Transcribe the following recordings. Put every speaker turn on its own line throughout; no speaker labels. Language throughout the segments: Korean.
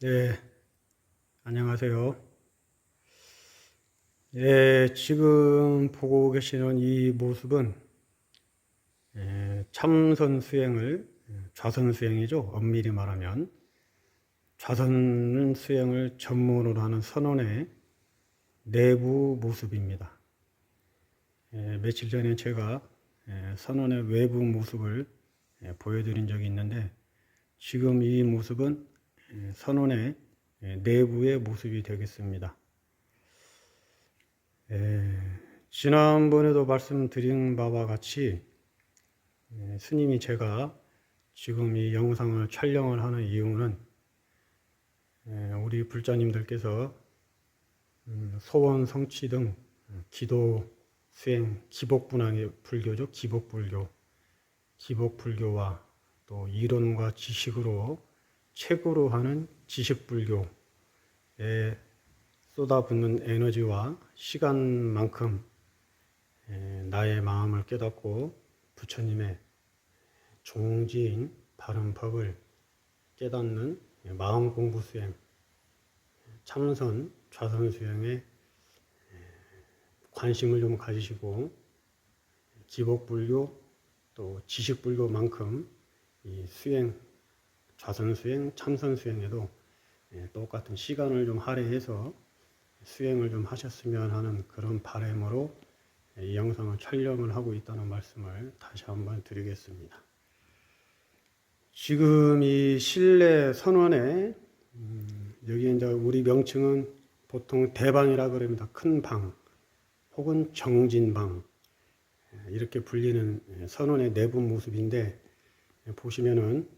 네, 안녕하세요. 예, 지금 보고 계시는 이 모습은 참선 수행을, 좌선 수행이죠. 엄밀히 말하면. 좌선 수행을 전문으로 하는 선원의 내부 모습입니다. 며칠 전에 제가 선원의 외부 모습을 보여드린 적이 있는데, 지금 이 모습은 선원의 내부의 모습이 되겠습니다. 지난번에도 말씀드린 바와 같이 스님이 제가 지금 이 영상을 촬영을 하는 이유는 우리 불자님들께서 소원 성취 등 기도 수행 기복분항의 불교죠. 기복불교와 또 이론과 지식으로 책으로 하는 지식불교에 쏟아붓는 에너지와 시간만큼 나의 마음을 깨닫고 부처님의 종지인 바른 법을 깨닫는 마음 공부 수행, 참선, 좌선 수행에 관심을 좀 가지시고 기복불교 또 지식불교만큼 이 수행, 좌선 수행, 참선 수행에도 똑같은 시간을 좀 할애해서 수행을 좀 하셨으면 하는 그런 바람으로 이 영상을 촬영을 하고 있다는 말씀을 다시 한번 드리겠습니다. 지금 이 실내 선원에 여기 이제 우리 명칭은 보통 대방이라 그럽니다. 큰 방 혹은 정진방 이렇게 불리는 선원의 내부 모습인데 보시면은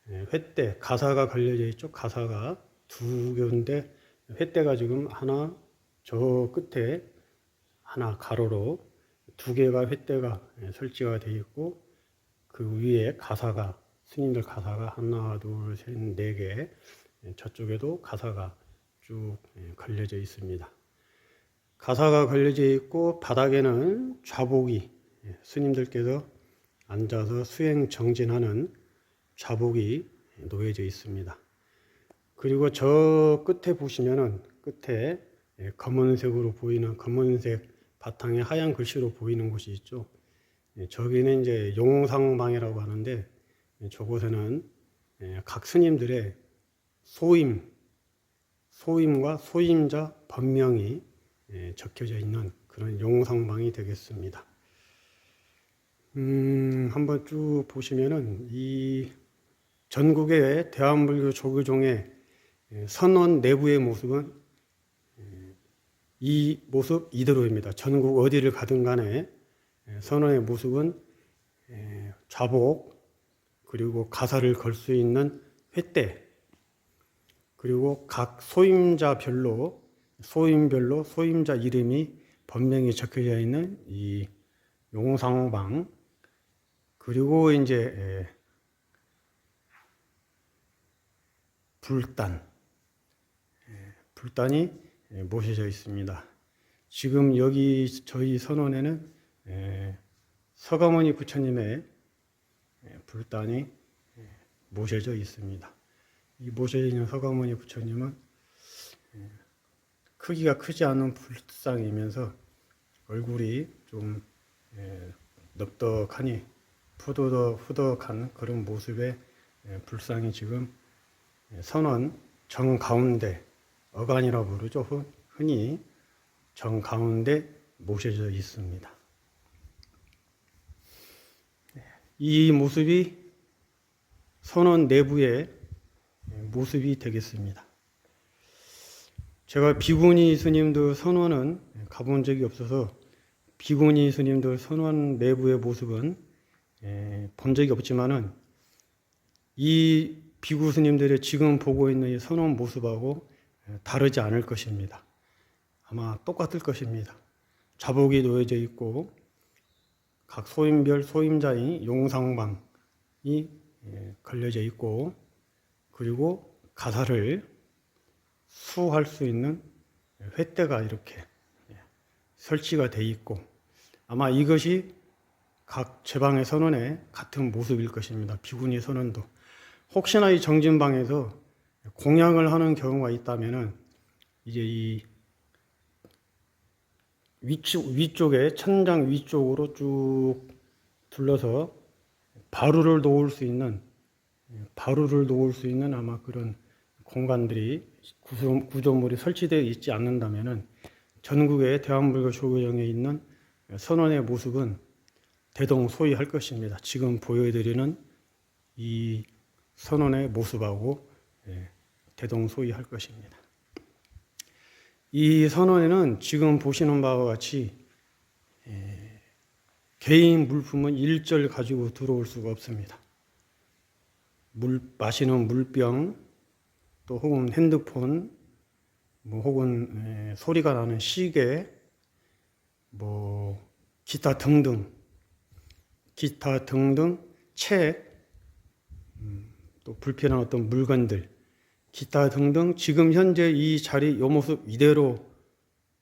횃대 가사가 걸려져 있죠. 가사가 두 개인데 횃대가 지금 하나 저 끝에 하나 가로로 두 개가 횃대가 설치가 되어 있고 그 위에 가사가 스님들 가사가 하나 둘 셋 네 개 저쪽에도 가사가 쭉 걸려져 있습니다. 가사가 걸려져 있고 바닥에는 좌복이 스님들께서 앉아서 수행 정진하는 좌복이 놓여져 있습니다. 그리고 저 끝에 보시면은 끝에 검은색으로 보이는 검은색 바탕에 하얀 글씨로 보이는 곳이 있죠. 저기는 이제 용상방이라고 하는데 저곳에는 각 스님들의 소임과 소임자 법명이 적혀져 있는 그런 용상방이 되겠습니다. 한번 쭉 보시면은 이 전국의 대한불교 조교종의 선원 내부의 모습은 이 모습 이대로입니다. 전국 어디를 가든 간에 선원의 모습은 좌복 그리고 가사를 걸 수 있는 횃대 그리고 각 소임별로 소임자 이름이 번명히 적혀져 있는 이 용상방 그리고 이제 불단이 모셔져 있습니다. 지금 여기 저희 선원에는 서가모니 부처님의 불단이 모셔져 있습니다. 이 모셔져 있는 서가모니 부처님은 크기가 크지 않은 불상이면서 얼굴이 좀 넙덕하니 후덕한 그런 모습의 불상이 지금 선원 정가운데 어간이라고 부르죠. 흔히 정가운데 모셔져 있습니다. 이 모습이 선원 내부의 모습이 되겠습니다. 제가 비구니 스님들 선원은 가본 적이 없어서 비구니 스님들 선원 내부의 모습은 본 적이 없지만은 이 비구 스님들의 지금 보고 있는 이 선원 모습하고 다르지 않을 것입니다. 아마 똑같을 것입니다. 좌복이 놓여져 있고 각 소임별 소임자인 용상방이 걸려져 있고 그리고 가사를 수할 수 있는 횃대가 이렇게 설치가 되어 있고 아마 이것이 각 제방의 선원의 같은 모습일 것입니다. 비구니 선원도 혹시나 이 정진방에서 공양을 하는 경우가 있다면은 이제 이 위쪽에 천장 위쪽으로 쭉 둘러서 바루를 놓을 수 있는 아마 그런 공간들이 구조물이 설치되어 있지 않는다면은 전국의 대한불교 조계종에 있는 선원의 모습은 대동소이할 것입니다. 지금 보여드리는 이 선원의 모습하고 대동소이할 것입니다. 이 선원에는 지금 보시는 바와 같이 개인 물품은 일절 가지고 들어올 수가 없습니다. 마시는 물병, 또 혹은 핸드폰, 혹은 소리가 나는 시계, 기타 등등 책, 또 불필요한 어떤 물건들, 기타 등등 지금 현재 이 자리 요 모습 이대로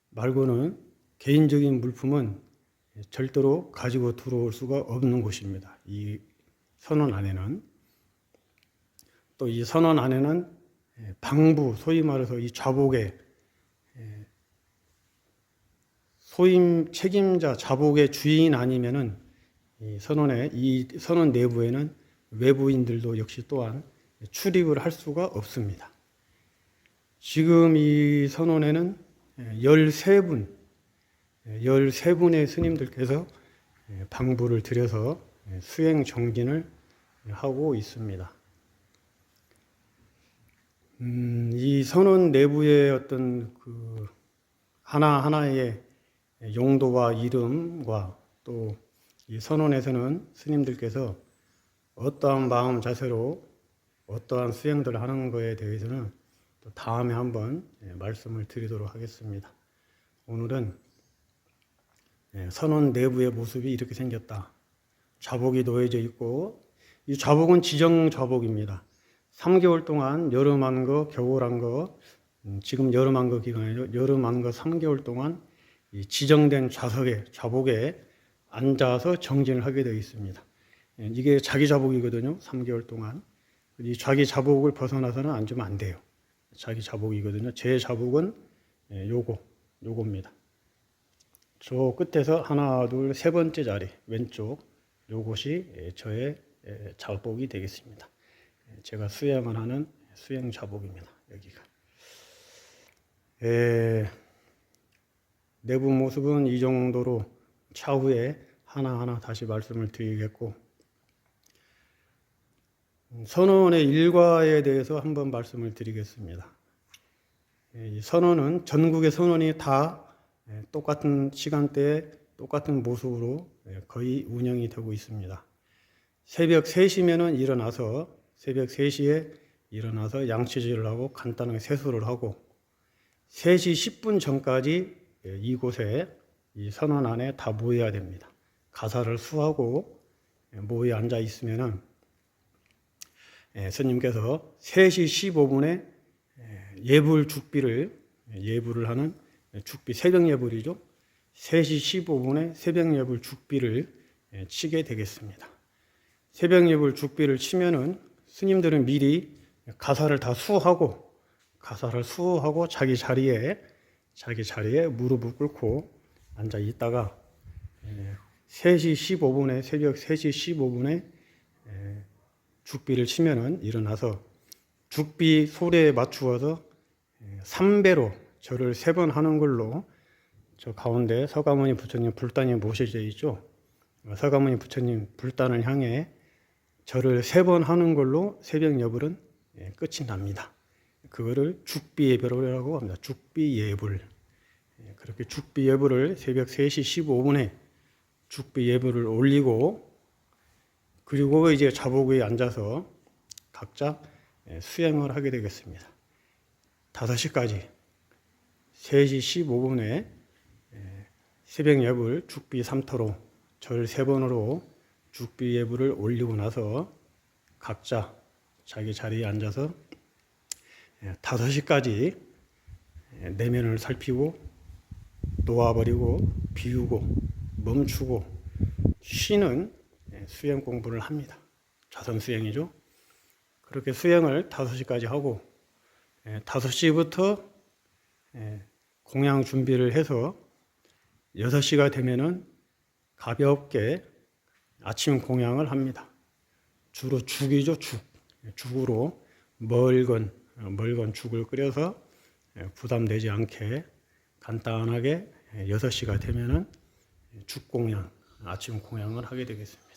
말고는 개인적인 물품은 절대로 가지고 들어올 수가 없는 곳입니다. 이 선원 안에는 또 이 선원 안에는 방부, 소위 말해서 이 좌복의 소임 책임자, 좌복의 주인 아니면은 이 선원 내부에는 외부인들도 역시 또한 출입을 할 수가 없습니다. 지금 이 선원에는 13분의 스님들께서 방부를 들여서 수행 정진을 하고 있습니다. 이 선원 내부의 어떤 그 하나하나의 용도와 이름과 또 이 선원에서는 스님들께서 어떠한 마음 자세로 어떠한 수행들을 하는 것에 대해서는 또 다음에 한번 말씀을 드리도록 하겠습니다. 오늘은 선원 내부의 모습이 이렇게 생겼다. 좌복이 놓여져 있고 이 좌복은 지정 좌복입니다. 3개월 동안 여름 한 거, 겨울 한 거, 지금 여름 한 거 기간이죠. 여름 한 거 3개월 동안 이 지정된 좌복에 앉아서 정진을 하게 되어 있습니다. 이게 자기 좌복이거든요. 3개월 동안. 이 자기 좌복을 벗어나서는 앉으면 안 돼요. 자기 좌복이거든요. 제 좌복은 요겁니다. 저 끝에서 하나, 둘, 세 번째 자리, 왼쪽, 요것이 저의 좌복이 되겠습니다. 제가 수행을 하는 수행 좌복입니다. 여기가. 내부 모습은 이 정도로 차후에 하나하나 다시 말씀을 드리겠고, 선원의 일과에 대해서 한번 말씀을 드리겠습니다. 이 선원은 전국의 선원이 다 똑같은 시간대에 똑같은 모습으로 거의 운영이 되고 있습니다. 새벽 3시면은 새벽 3시에 일어나서 양치질을 하고 간단하게 세수를 하고 3시 10분 전까지 이곳에 이 선원 안에 다 모여야 됩니다. 가사를 수하고 모여 앉아 있으면은 스님께서 3시 15분에 예불을 하는 죽비, 새벽 예불이죠. 3시 15분에 새벽 예불 죽비를 치게 되겠습니다. 새벽 예불 죽비를 치면은 스님들은 미리 가사를 다 수하고 자기 자리에 무릎을 꿇고 앉아 있다가 3시 15분에 새벽 3시 15분에 죽비를 치면은 일어나서 죽비 소리에 맞추어서 3배로 절을 3번 하는 걸로 저 가운데 서가모니 부처님 불단이 모셔져 있죠. 서가모니 부처님 불단을 향해 절을 3번 하는 걸로 새벽 예불은 끝이 납니다. 그거를 죽비 예불이라고 합니다. 죽비 예불. 그렇게 죽비 예불을 새벽 3시 15분에 죽비 예불을 올리고 그리고 이제 좌복에 앉아서 각자 수행을 하게 되겠습니다. 5시까지 3시 15분에 새벽 예불 죽비 3토로 절 3번으로 죽비 예불을 올리고 나서 각자 자기 자리에 앉아서 5시까지 내면을 살피고 놓아버리고 비우고 멈추고 쉬는 수행 공부를 합니다. 자선 수행이죠. 그렇게 수행을 5시까지 하고 5시부터 공양 준비를 해서 6시가 되면은 가볍게 아침 공양을 합니다. 주로 죽이죠, 죽. 죽으로 멀건 죽을 끓여서 부담되지 않게 간단하게 6시가 되면은 죽 공양, 아침 공양을 하게 되겠습니다.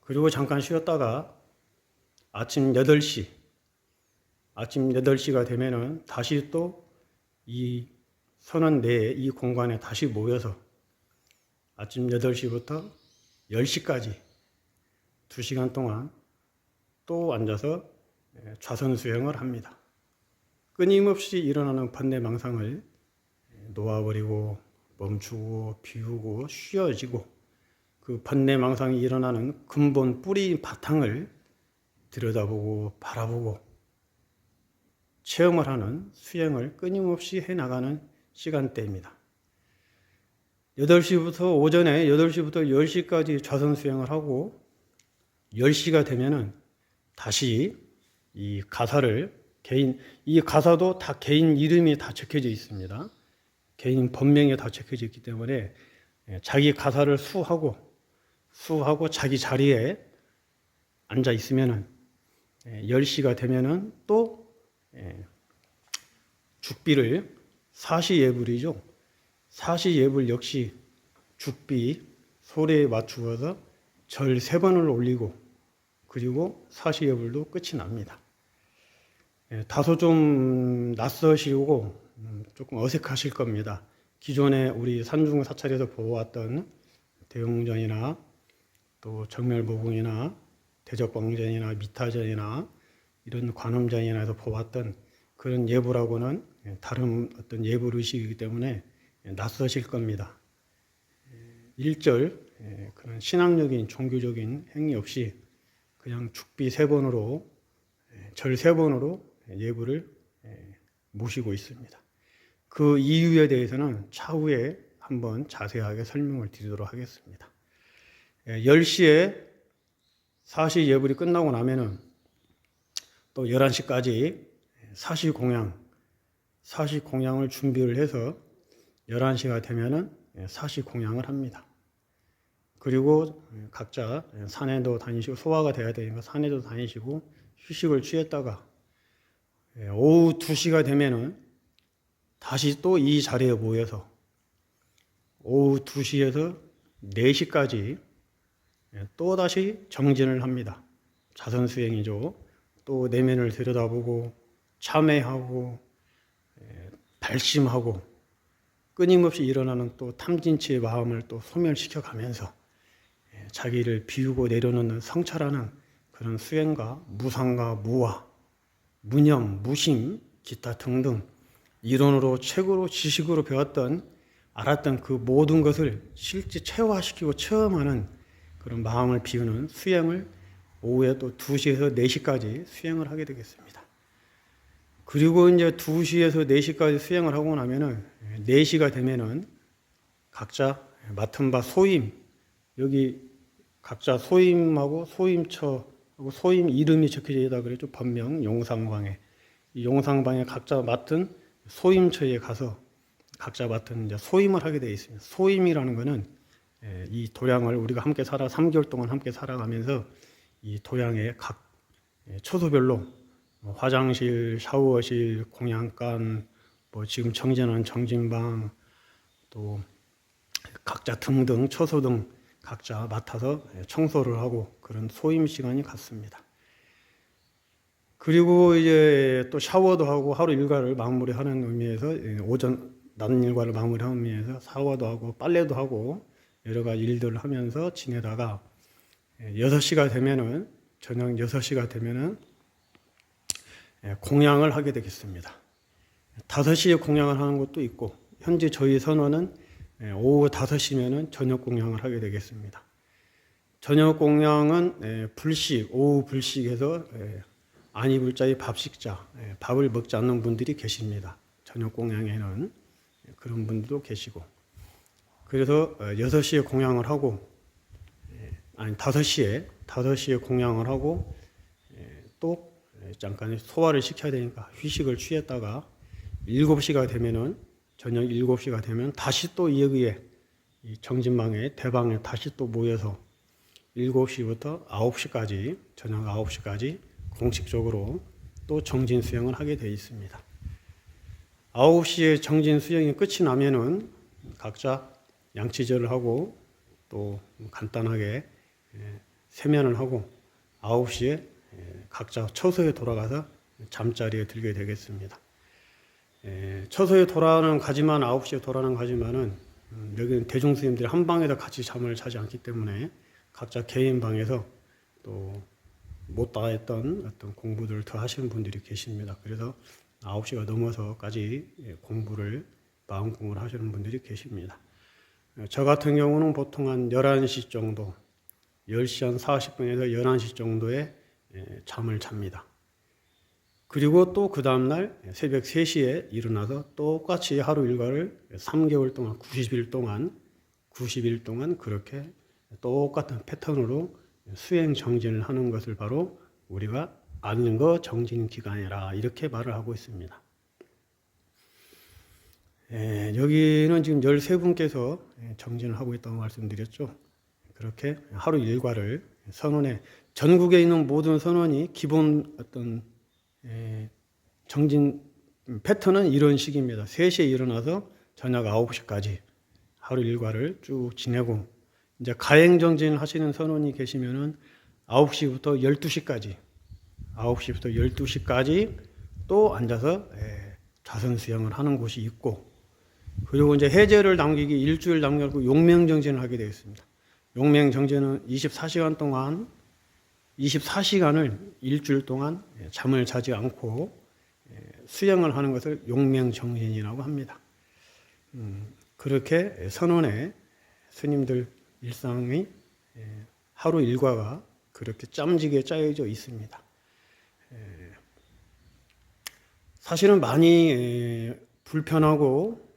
그리고 잠깐 쉬었다가 아침 8시가 되면은 다시 또 이 선원 내에 이 공간에 다시 모여서 아침 8시부터 10시까지 2시간 동안 또 앉아서 좌선 수행을 합니다. 끊임없이 일어나는 번뇌망상을 놓아버리고 멈추고 비우고 쉬어지고 그 번뇌망상이 일어나는 근본 뿌리 바탕을 들여다보고 바라보고 체험을 하는 수행을 끊임없이 해나가는 시간대입니다. 8시부터 오전에 8시부터 10시까지 좌선 수행을 하고 10시가 되면은 다시 이 가사를 이 가사도 다 개인 이름이 다 적혀져 있습니다. 개인 본명이 다 적혀져 있기 때문에 자기 가사를 수하고 자기 자리에 앉아 있으면은 10시가 되면은 또 죽비를 사시예불이죠. 사시예불 역시 죽비 소리에 맞추어서 절 3번을 올리고 그리고 사시예불도 끝이 납니다. 다소 좀 낯서시고 조금 어색하실 겁니다. 기존에 우리 산중 사찰에서 보았던 대웅전이나 또 정멸보궁이나 대적광전이나 미타전이나 이런 관음전이나 해서 보았던 그런 예불하고는 다른 어떤 예불 의식이기 때문에 낯서실 겁니다. 일절 그런 신앙적인 종교적인 행위 없이 그냥 죽비 3번으로 절 3번으로 예불을 모시고 있습니다. 그 이유에 대해서는 차후에 한번 자세하게 설명을 드리도록 하겠습니다. 10시에 사시 예불이 끝나고 나면은 또 11시까지 사시 공양을 준비를 해서 11시가 되면은 사시 공양을 합니다. 그리고 각자 산에도 다니시고 소화가 돼야 되니까 산에도 다니시고 휴식을 취했다가 오후 2시가 되면은 다시 또 이 자리에 모여서 오후 2시에서 4시까지 또 다시 정진을 합니다. 자선 수행이죠. 또 내면을 들여다보고 참회하고 발심하고 끊임없이 일어나는 또 탐진치의 마음을 또 소멸시켜 가면서 자기를 비우고 내려놓는 성찰하는 그런 수행과 무상과 무와, 무념, 무심, 기타 등등 이론으로 책으로 지식으로 배웠던 알았던 그 모든 것을 실제 체화시키고 체험하는 그런 마음을 비우는 수행을 오후에 또 2시에서 4시까지 수행을 하게 되겠습니다. 그리고 이제 2시에서 4시까지 수행을 하고 나면은 4시가 되면은 각자 맡은 바 소임, 여기 각자 소임하고 소임처하고 소임 이름이 적혀져 있다 그랬죠. 법명 용상방에. 이 용상방에 각자 맡은 소임처에 가서 각자 맡은 이제 소임을 하게 되어 있습니다. 소임이라는 것은 이 도량을 우리가 함께 3개월 동안 함께 살아가면서 이 도량의 각 초소별로 화장실, 샤워실, 공양간, 뭐 지금 정진한 정진방, 또 각자 등등 초소 등 각자 맡아서 청소를 하고 그런 소임 시간이 갔습니다. 그리고 이제 또 샤워도 하고 하루 일과를 마무리하는 의미에서 오전 낮 일과를 마무리하는 의미에서 샤워도 하고 빨래도 하고 여러 가지 일들을 하면서 지내다가 6시가 되면은 저녁 6시가 되면은 공양을 하게 되겠습니다. 5시에 공양을 하는 것도 있고 현재 저희 선원은 오후 5시면은 저녁 공양을 하게 되겠습니다. 저녁 공양은 불식, 오후 불식에서 안이불자의 밥식자, 밥을 먹지 않는 분들이 계십니다. 저녁 공양에는 그런 분들도 계시고 그래서 6시에 공양을 하고 5시에 공양을 하고 또 잠깐 소화를 시켜야 되니까 휴식을 취했다가 7시가 되면은 저녁 7시가 되면 다시 또 여기에 이 정진방에 대방에 다시 또 모여서 7시부터 9시까지 저녁 9시까지 공식적으로 또 정진 수영을 하게 되어 있습니다. 9시에 정진 수영이 끝이 나면은 각자 양치절을 하고 또 간단하게 세면을 하고 9시에 각자 처소에 돌아가서 잠자리에 들게 되겠습니다. 처소에 돌아가는 가지만 9시에 돌아가는 가지만은 여기는 대중스님들이 한 방에서 같이 잠을 자지 않기 때문에 각자 개인 방에서 또 못다 했던 어떤 공부들을 더 하시는 분들이 계십니다. 그래서 9시가 넘어서까지 공부를 마음 공부를 하시는 분들이 계십니다. 저 같은 경우는 보통 한 11시 정도 10시 한 40분에서 11시 정도에 잠을 잡니다. 그리고 또 그 다음날 새벽 3시에 일어나서 똑같이 하루 일과를 3개월 동안 90일 동안 그렇게 똑같은 패턴으로 수행 정진을 하는 것을 바로 우리가 안거 정진 기간이라 이렇게 말을 하고 있습니다. 여기는 지금 13분께서 정진을 하고 있다고 말씀드렸죠. 그렇게 하루 일과를 선원에 전국에 있는 모든 선원이 기본 어떤 정진 패턴은 이런 식입니다. 3시에 일어나서 저녁 9시까지 하루 일과를 쭉 지내고 이제 가행 정진을 하시는 선원이 계시면은 9시부터 12시까지 또 앉아서 좌선 수영을 하는 곳이 있고 그리고 이제 해제를 남기기 일주일 남겨놓고 용맹정진을 하게 되겠습니다. 용맹정진은 24시간을 일주일 동안 잠을 자지 않고 수영을 하는 것을 용맹정진이라고 합니다. 그렇게 선원의 스님들 일상의 하루 일과가 그렇게 짬지게 짜여져 있습니다. 사실은 많이 불편하고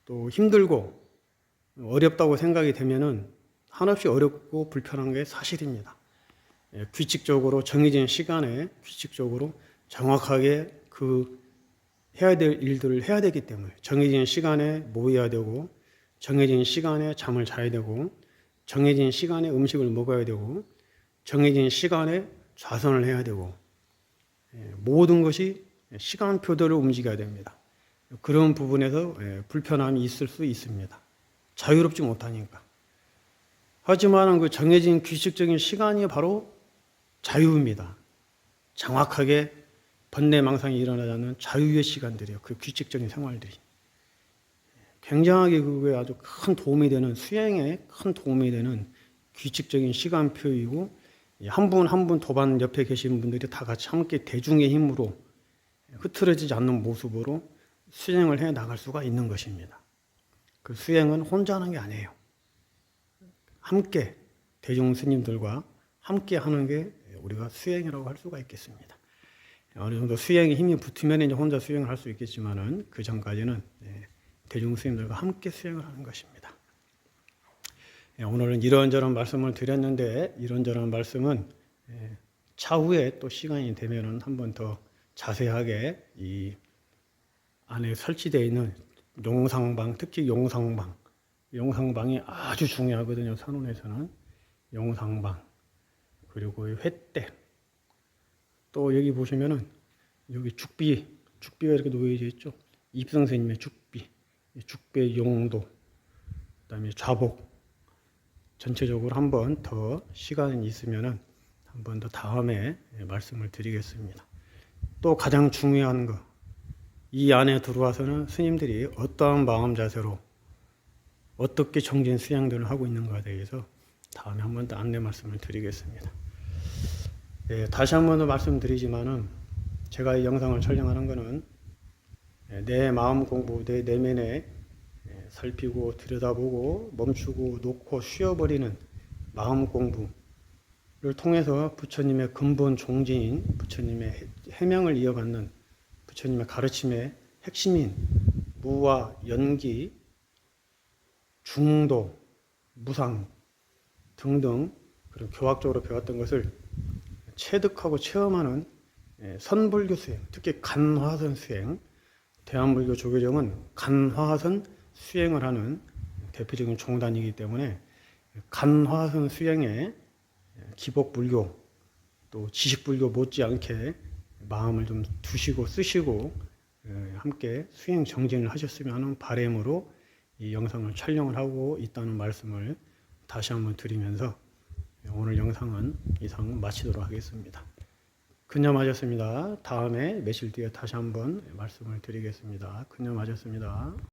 또 힘들고 어렵다고 생각이 되면은 한없이 어렵고 불편한 게 사실입니다. 규칙적으로 정해진 시간에 규칙적으로 정확하게 그 해야 될 일들을 해야 되기 때문에 정해진 시간에 모여야 되고 정해진 시간에 잠을 자야 되고 정해진 시간에 음식을 먹어야 되고 정해진 시간에 좌선을 해야 되고 모든 것이 시간표대로 움직여야 됩니다. 그런 부분에서 불편함이 있을 수 있습니다. 자유롭지 못하니까. 하지만 그 정해진 규칙적인 시간이 바로 자유입니다. 정확하게 번뇌망상이 일어나지 않는 자유의 시간들이에요. 그 규칙적인 생활들이. 굉장하게 그거에 아주 큰 도움이 되는 수행에 큰 도움이 되는 규칙적인 시간표이고 한 분 한 분 도반 옆에 계신 분들이 다 같이 함께 대중의 힘으로 흐트러지지 않는 모습으로 수행을 해 나갈 수가 있는 것입니다. 그 수행은 혼자 하는 게 아니에요. 함께 대중 스님들과 함께 하는 게 우리가 수행이라고 할 수가 있겠습니다. 어느 정도 수행에 힘이 붙으면 이제 혼자 수행을 할 수 있겠지만은 그 전까지는 대중 스님들과 함께 수행을 하는 것입니다. 오늘은 이런저런 말씀을 드렸는데 이런저런 말씀은 차후에 또 시간이 되면은 한 번 더 자세하게 이 안에 설치되어 있는 용상방, 특히 용상방이 아주 중요하거든요. 산원에서는 용상방, 그리고 횟대, 또 여기 보시면은 여기 죽비가 이렇게 놓여져 있죠. 입성스님의 죽비의 용도, 그다음에 좌복. 전체적으로 한 번 더 시간이 있으면은 한 번 더 다음에 말씀을 드리겠습니다. 또 가장 중요한 거, 이 안에 들어와서는 스님들이 어떠한 마음 자세로 어떻게 정진 수양들을 하고 있는가에 대해서 다음에 한 번 더 안내 말씀을 드리겠습니다. 다시 한 번 더 말씀드리지만은 제가 이 영상을 촬영하는 것은 내 마음 공부, 내 내면에 살피고 들여다보고 멈추고 놓고 쉬어버리는 마음 공부를 통해서 부처님의 근본 종지인 부처님의 해명을 이어받는 부처님의 가르침의 핵심인 무와 연기, 중도, 무상 등등 그런 교학적으로 배웠던 것을 체득하고 체험하는 선불교 수행, 특히 간화선 수행, 대한불교 조계종은 간화선 수행을 하는 대표적인 종단이기 때문에 간화선 수행에 기복불교 또 지식불교 못지않게 마음을 좀 두시고 쓰시고 함께 수행 정진을 하셨으면 하는 바람으로 이 영상을 촬영을 하고 있다는 말씀을 다시 한번 드리면서 오늘 영상은 이상 마치도록 하겠습니다. 근념하셨습니다. 다음에 며칠 뒤에 다시 한번 말씀을 드리겠습니다. 근념하셨습니다.